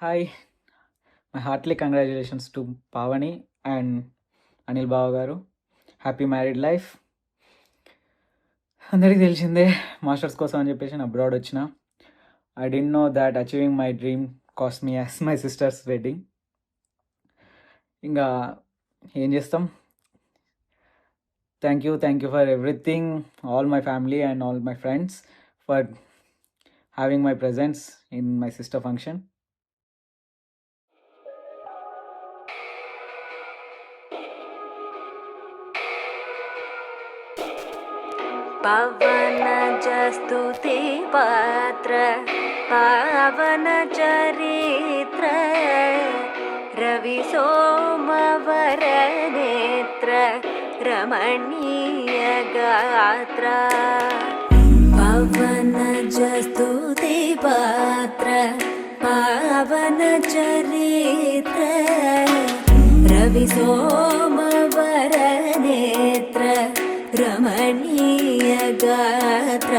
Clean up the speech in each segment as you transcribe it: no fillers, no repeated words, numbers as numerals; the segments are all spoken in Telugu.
Hi! My heartly congratulations to Pavani and Anil బావ గారు. Happy married life. అందరికీ తెలిసిందే మాస్టర్స్ కోసం అని చెప్పేసి నేను అబ్రాడ్ వచ్చిన. I didn't know that achieving my dream cost me as my sister's wedding. ఇంకా ఏం చేస్తాం. Thank you for everything, all my family and all my friends for having my presence in my sister function. पवन स्तुति पात्र पावन चरित्र रवि सोमवर नेत्र रमणीय गात्र पवन स्तुति पात्र पावन चरित्र रवि सोमवर नेत्र रमणीय गात्र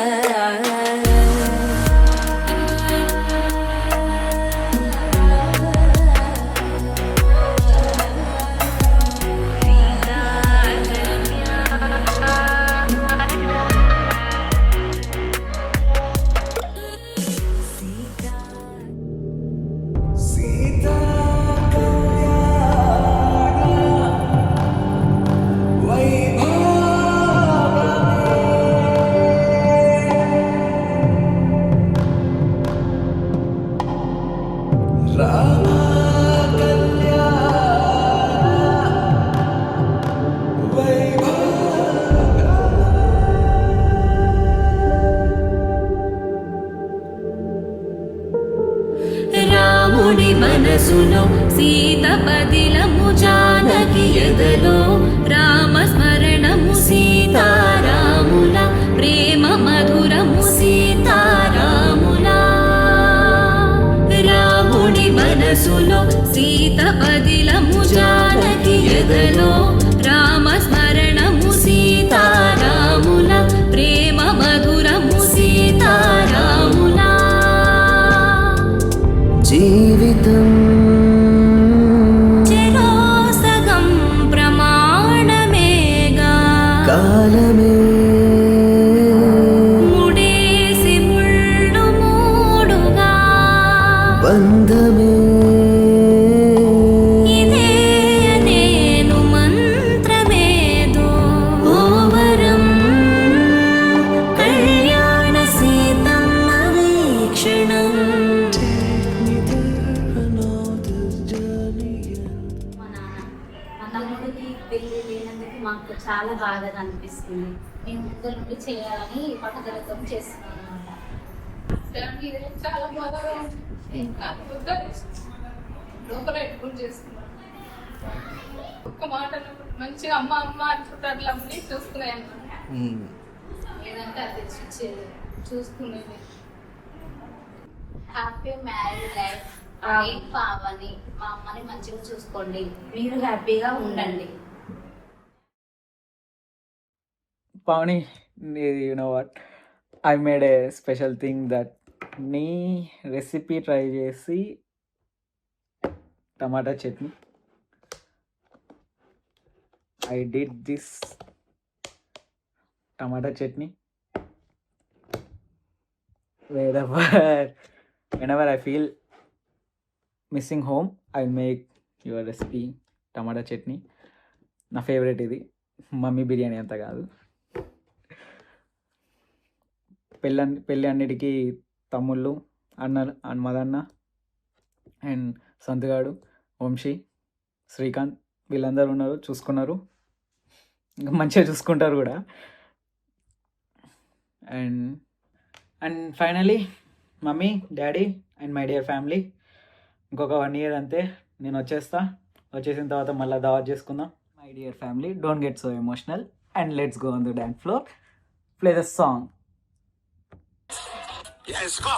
రాముడి మనసులో సీత పదిలము జానకి ఎదలో రామస్మరణము సీతారాముల ప్రేమ మధురము సీతారాముల రాముడి మనసులో సీత పదిలము జానకి ఎదలో రామస్మరణము సీతారాముల ప్రేమ మధురము సీతారాముల జీవితం చిరోసగం ప్రమాణమేగా కాలమే ముడేసి ముళ్ళు మూడుగా బంధమే ఇదే నేను మంత్రమేదో ఓవరం కళ్యాణ సీతమ్మ వీక్షణం మా తమ్ముడికి పెళ్లి లేనందుకు మాకు చాలా బాధగా అనిపిస్తుంది. మేము ముందర నుండి చేయాలని పట్టుదలతో చేస్తున్నాం అన్నమాట. చాలా బాధగా లోపల ఎట్టుకుని చేస్తున్నాను. ఒక్క మాట మంచిగా అమ్మ అమ్మ అనుకుంటే అట్లా అన్నీ చూసుకున్నాయి అన్నమాట. లేదంటే అది తెచ్చిచ్చేది చూసుకునేది. Happy married life. పావని, మా అమ్మని మంచిగా చూసుకోండి, మీరు హ్యాపీగా ఉండండి. Pavani, you know what, I made a special thing that నీ రెసిపీ ట్రై చేసి tomato chutney. I did this tomato chutney whenever I feel missing home, I'll make your recipe tomato chutney. నా ఫేవరెట్ ఇది, మమ్మీ బిర్యానీ అంత కాదు. పెళ్ళి అన్నిటికీ తమ్ముళ్ళు, అన్న మదన్న అండ్ సంతుగాడు, వంశీ, శ్రీకాంత్ వీళ్ళందరూ ఉన్నారు, చూసుకున్నారు, ఇంకా మంచిగా చూసుకుంటారు కూడా. And finally mummy, daddy and my dear family, ఇంకొక 1 year అంతే నేను వచ్చేసిన తర్వాత మళ్ళీ దావత్ చేసుకుందాం. My dear family, don't get so emotional and let's go on the dance floor. Play the song. Yes, go.